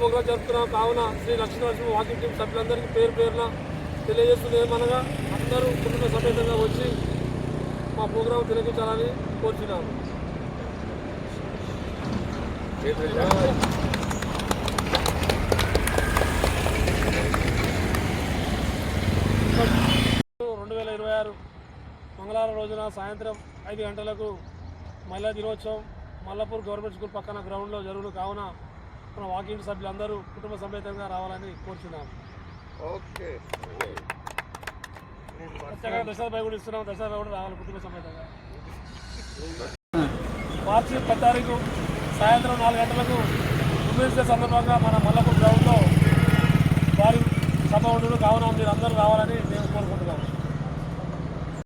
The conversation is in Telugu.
ప్రోగ్రాం జరుపుతున్నాం. కావున శ్రీ లక్ష్మీనరసింహ వాకింగ్ టీం సభ్యులందరికీ పేరు పేరున తెలియజేస్తుంది ఏమనగా అందరూ కుటుంబ సమేతంగా వచ్చి మా ప్రోగ్రాం తిలకించాలని కోరుచున్నాము. 2026 మంగళవారం రోజున సాయంత్రం 5 గంటలకు మహిళా దినోత్సవం మల్లాపూర్ గవర్నమెంట్ స్కూల్ పక్కన గ్రౌండ్లో జరుగును. కావున మన వాకింగ్ సభ్యులందరూ కుటుంబ సమేతంగా రావాలని కోరుచున్నాము. ఓకే, దశరథ కూడా ఇస్తున్నాం. దశరథ కూడా రావాలి కుటుంబ సమేతంగా. మార్చి 10 తారీఖు సాయంత్రం 4 గంటలకు ఉమెన్స్ డే సందర్భంగా మన మల్లాపూర్ గ్రౌండ్లో భారీ సభ ఉండదు. కావున మీరు అందరూ రావాలని నేను కోరుకుంటున్నాను.